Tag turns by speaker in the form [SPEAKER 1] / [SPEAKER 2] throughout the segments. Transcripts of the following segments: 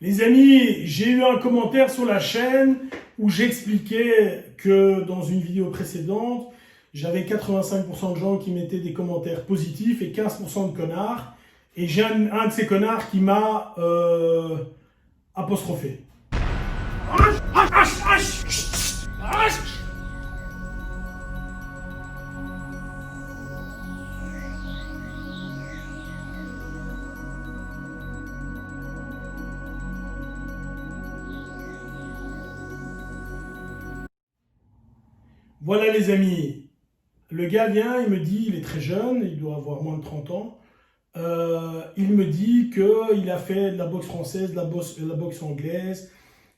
[SPEAKER 1] Les amis, j'ai eu un commentaire sur la chaîne où j'expliquais que dans une vidéo précédente, j'avais 85% de gens qui mettaient des commentaires positifs et 15% de connards. Et j'ai un de ces connards qui m'a apostrophé. Voilà les amis, le gars vient, il me dit, il est très jeune, il doit avoir moins de 30 ans, il me dit qu'il a fait de la boxe française, de la boxe anglaise,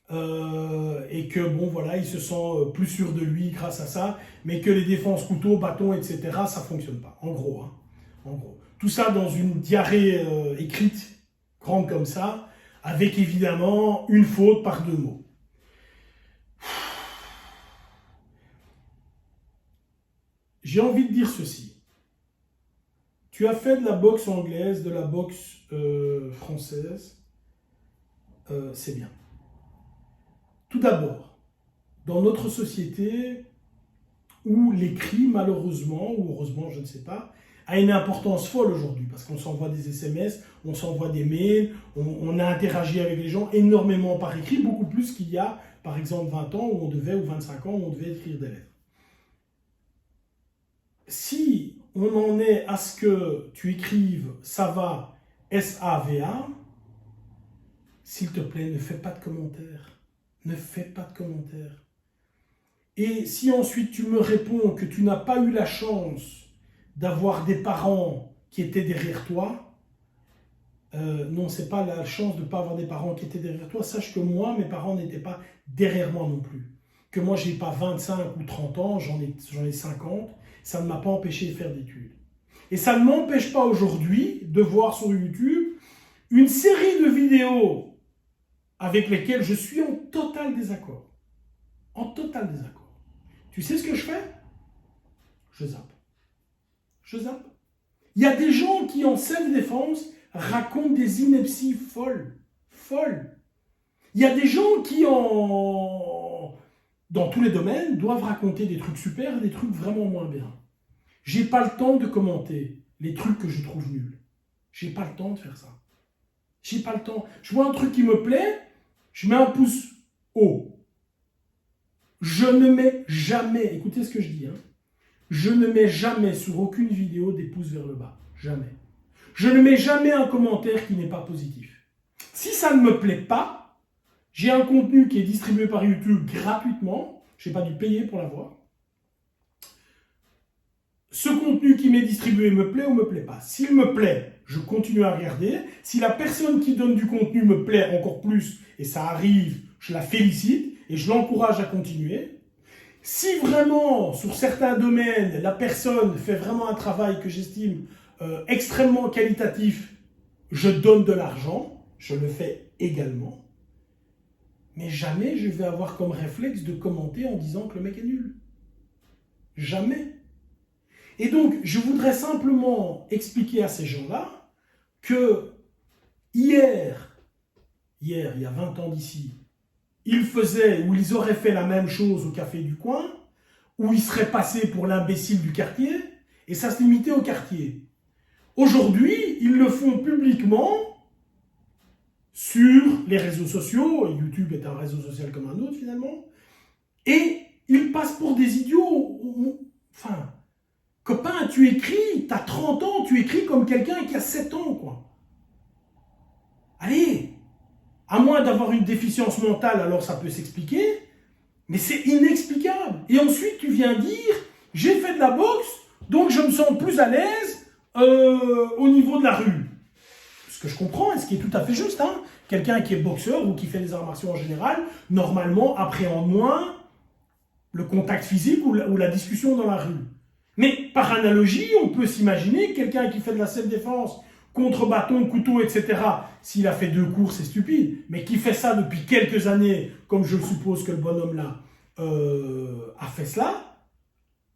[SPEAKER 1] et que bon voilà, il se sent plus sûr de lui grâce à ça, mais que les défenses couteau, bâton, etc., ça fonctionne pas, en gros. En gros. Tout ça dans une diarrhée écrite, grande comme ça, avec évidemment une faute par 2 mots. J'ai envie de dire ceci. Tu as fait de la boxe anglaise, de la boxe française, c'est bien. Tout d'abord, dans notre société, où l'écrit, malheureusement, ou heureusement, je ne sais pas, a une importance folle aujourd'hui, parce qu'on s'envoie des SMS, on s'envoie des mails, on a interagi avec les gens énormément par écrit, beaucoup plus qu'il y a, par exemple, 20 ans, où on devait, ou 25 ans, où on devait écrire des lettres. Si on en est à ce que tu écrives ça va, S-A-V-A, s'il te plaît, ne fais pas de commentaires. Ne fais pas de commentaires. Et si ensuite tu me réponds que tu n'as pas eu la chance d'avoir des parents qui étaient derrière toi, non, c'est pas la chance de ne pas avoir des parents qui étaient derrière toi, sache que moi, mes parents n'étaient pas derrière moi non plus. Que moi, je n'ai pas 25 ou 30 ans, j'en ai 50, ça ne m'a pas empêché de faire d'études. Et ça ne m'empêche pas aujourd'hui de voir sur YouTube une série de vidéos avec lesquelles je suis en total désaccord. En total désaccord. Tu sais ce que je fais? Je zappe. Je zappe. Il y a des gens qui, en self-défense, racontent des inepties folles. Folles. Il y a des gens qui, dans tous les domaines, doivent raconter des trucs super et des trucs vraiment moins bien. J'ai pas le temps de commenter les trucs que je trouve nuls. J'ai pas le temps de faire ça. J'ai pas le temps. Je vois un truc qui me plaît, je mets un pouce haut. Je ne mets jamais, écoutez ce que je dis, je ne mets jamais sur aucune vidéo des pouces vers le bas. Jamais. Je ne mets jamais un commentaire qui n'est pas positif. Si ça ne me plaît pas, j'ai un contenu qui est distribué par YouTube gratuitement, je n'ai pas dû payer pour l'avoir. Ce contenu qui m'est distribué me plaît ou me plaît pas. S'il me plaît, je continue à regarder. Si la personne qui donne du contenu me plaît encore plus, et ça arrive, je la félicite et je l'encourage à continuer. Si vraiment, sur certains domaines, la personne fait vraiment un travail que j'estime extrêmement qualitatif, je donne de l'argent, je le fais également. Mais jamais je vais avoir comme réflexe de commenter en disant que le mec est nul. Jamais. Et donc, je voudrais simplement expliquer à ces gens-là que hier, il y a 20 ans d'ici, ils faisaient ou ils auraient fait la même chose au café du coin, où ils seraient passés pour l'imbécile du quartier, et ça se limitait au quartier. Aujourd'hui, ils le font publiquement sur les réseaux sociaux, et YouTube est un réseau social comme un autre finalement, et ils passent pour des idiots. Enfin, copain, tu écris, t'as 30 ans, tu écris comme quelqu'un qui a 7 ans, quoi. Allez, à moins d'avoir une déficience mentale, alors ça peut s'expliquer, mais c'est inexplicable. Et ensuite, tu viens dire, j'ai fait de la boxe, donc je me sens plus à l'aise au niveau de la rue. Ce que je comprends, et ce qui est tout à fait juste, quelqu'un qui est boxeur ou qui fait des arts martiaux en général, normalement appréhende moins le contact physique ou la discussion dans la rue. Mais par analogie, on peut s'imaginer que quelqu'un qui fait de la self-défense contre bâton, couteau, etc., s'il a fait 2 cours, c'est stupide, mais qui fait ça depuis quelques années, comme je suppose que le bonhomme-là a fait cela,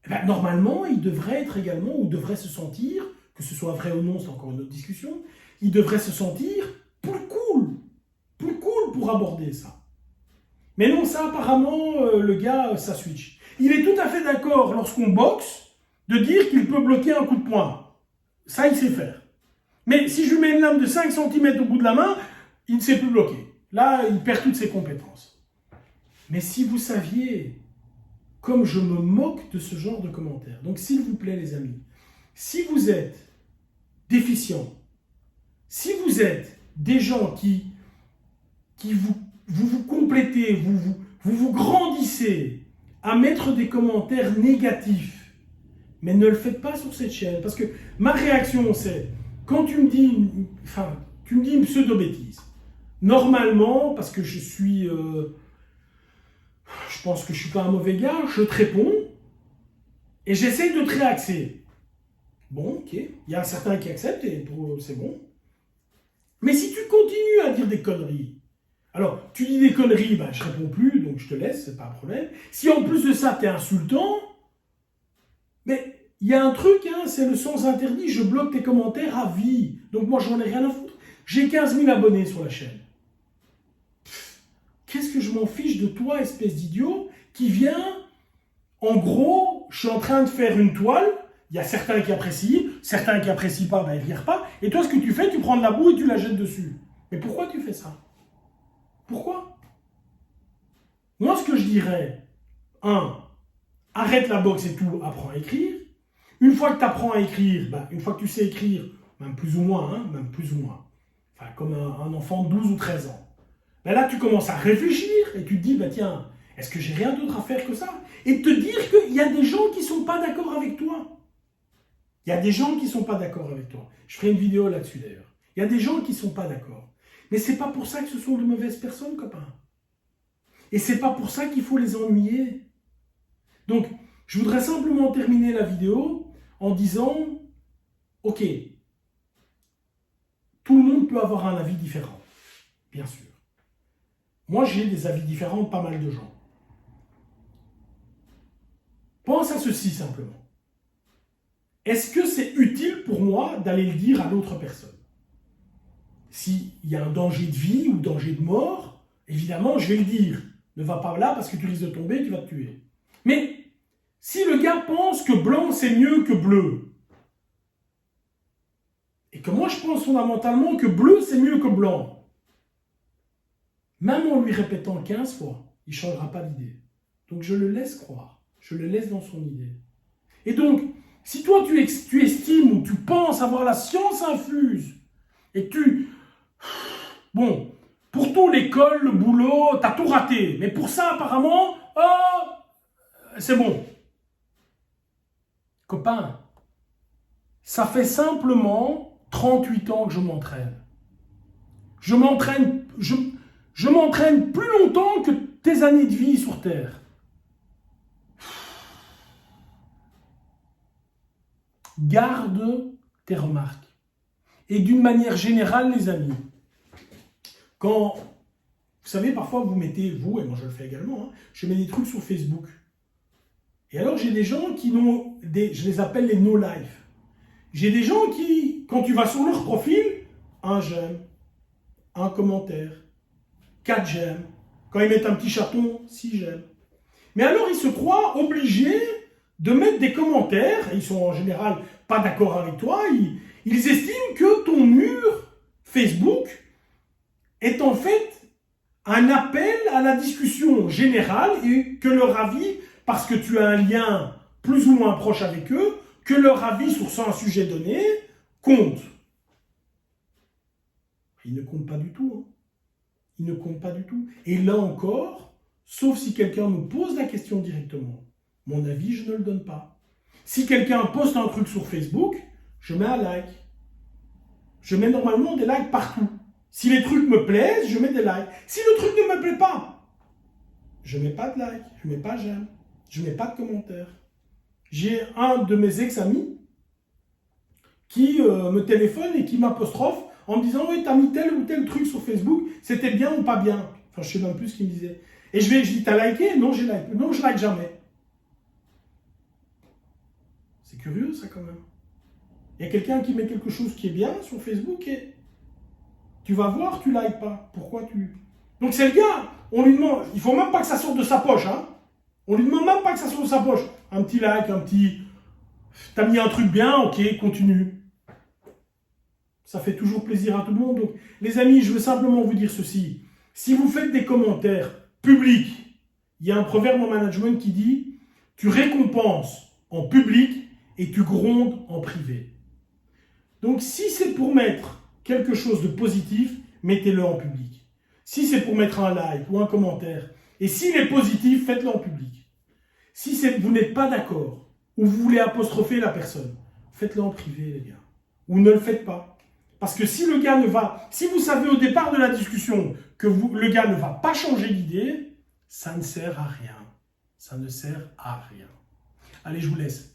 [SPEAKER 1] eh bien, normalement, il devrait être également, ou devrait se sentir, que ce soit vrai ou non, c'est encore une autre discussion, il devrait se sentir plus cool, pour aborder ça. Mais non, ça apparemment, le gars, ça switch. Il est tout à fait d'accord lorsqu'on boxe de dire qu'il peut bloquer un coup de poing. Ça, il sait faire. Mais si je lui mets une lame de 5 cm au bout de la main, il ne sait plus bloquer. Là, il perd toutes ses compétences. Mais si vous saviez, comme je me moque de ce genre de commentaires, donc s'il vous plaît les amis, si vous êtes déficient, si vous êtes des gens qui vous complétez, vous grandissez à mettre des commentaires négatifs, mais ne le faites pas sur cette chaîne, parce que ma réaction c'est, quand tu me dis une pseudo-bêtise, normalement, parce que je pense que je ne suis pas un mauvais gars, je te réponds, et j'essaie de te réaxer. Bon, ok, il y a certains qui acceptent, et c'est bon. Mais si tu continues à dire des conneries, alors, tu dis des conneries, ben, je réponds plus, donc je te laisse, c'est pas un problème. Si en plus de ça, tu es insultant, mais il y a un truc, hein, c'est le sens interdit, je bloque tes commentaires à vie. Donc moi, j'en ai rien à foutre. J'ai 15 000 abonnés sur la chaîne. Qu'est-ce que je m'en fiche de toi, espèce d'idiot, qui vient, en gros, je suis en train de faire une toile, il y a certains qui apprécient, certains qui apprécient pas, ben ils virent pas, et toi, ce que tu fais, tu prends de la boue et tu la jettes dessus. Mais pourquoi tu fais ça? Pourquoi? Moi, ce que je dirais, arrête la boxe et tout, apprends à écrire. Une fois que tu apprends à écrire, une fois que tu sais écrire, même plus ou moins, enfin, comme un enfant de 12 ou 13 ans, là, tu commences à réfléchir et tu te dis, tiens, est-ce que j'ai rien d'autre à faire que ça? Et te dire qu'il y a des gens qui ne sont pas d'accord avec toi. Il y a des gens qui ne sont pas d'accord avec toi. Je ferai une vidéo là-dessus d'ailleurs. Il y a des gens qui ne sont pas d'accord. Mais c'est pas pour ça que ce sont de mauvaises personnes, copains. Et c'est pas pour ça qu'il faut les ennuyer. Donc, je voudrais simplement terminer la vidéo en disant, ok, tout le monde peut avoir un avis différent, bien sûr. Moi, j'ai des avis différents de pas mal de gens. Pense à ceci simplement. Est-ce que c'est utile pour moi d'aller le dire à l'autre personne? S'il y a un danger de vie ou danger de mort, évidemment, je vais le dire. Ne va pas là parce que tu risques de tomber, tu vas te tuer. Mais si le gars pense que blanc c'est mieux que bleu, et que moi je pense fondamentalement que bleu c'est mieux que blanc, même en lui répétant 15 fois, il ne changera pas d'idée. Donc je le laisse croire, je le laisse dans son idée. Et donc, si toi tu estimes ou tu penses avoir la science infuse, et que bon, pour tout, l'école, le boulot, t'as tout raté. Mais pour ça, apparemment, c'est bon. Copain, ça fait simplement 38 ans que je m'entraîne. Je m'entraîne plus longtemps que tes années de vie sur Terre. Garde tes remarques. Et d'une manière générale, les amis, quand, vous savez, parfois vous mettez, vous, et moi je le fais également, je mets des trucs sur Facebook. Et alors j'ai des gens qui n'ont, je les appelle les no-life. J'ai des gens qui, quand tu vas sur leur profil, un j'aime, un commentaire, 4 j'aime. Quand ils mettent un petit chaton, 6 j'aime. Mais alors ils se croient obligés de mettre des commentaires, ils sont en général pas d'accord avec toi, ils estiment que ton mur Facebook est en fait un appel à la discussion générale et que leur avis, parce que tu as un lien plus ou moins proche avec eux, que leur avis sur un sujet donné compte. Il ne compte pas du tout. Il ne compte pas du tout. Et là encore, sauf si quelqu'un me pose la question directement, mon avis, je ne le donne pas. Si quelqu'un poste un truc sur Facebook, je mets un like. Je mets normalement des likes partout. Si les trucs me plaisent, je mets des likes. Si le truc ne me plaît pas, je ne mets pas de like, je ne mets pas j'aime, je ne mets pas de commentaire. J'ai un de mes ex-amis qui me téléphone et qui m'apostrophe en me disant « Oui, t'as mis tel ou tel truc sur Facebook, c'était bien ou pas bien ?» Enfin, je ne sais même plus ce qu'il me disait. Et je dis « T'as liké ?» Non, j'ai liké. Non, je like jamais. C'est curieux, ça, quand même. Il y a quelqu'un qui met quelque chose qui est bien sur Facebook et tu vas voir, tu likes pas. Pourquoi tu... Donc c'est le gars, on lui demande, il faut même pas que ça sorte de sa poche, hein. On lui demande même pas que ça sorte de sa poche. Un petit like, un petit... T'as mis un truc bien, ok, continue. Ça fait toujours plaisir à tout le monde. Donc, les amis, je veux simplement vous dire ceci. Si vous faites des commentaires publics, il y a un proverbe en management qui dit « Tu récompenses en public et tu grondes en privé ». Donc, si c'est pour mettre quelque chose de positif, mettez-le en public. Si c'est pour mettre un like ou un commentaire, et s'il est positif, faites-le en public. Si vous n'êtes pas d'accord, ou vous voulez apostropher la personne, faites-le en privé, les gars. Ou ne le faites pas. Parce que si le gars ne va... Si vous savez au départ de la discussion que le gars ne va pas changer d'idée, ça ne sert à rien. Ça ne sert à rien. Allez, je vous laisse.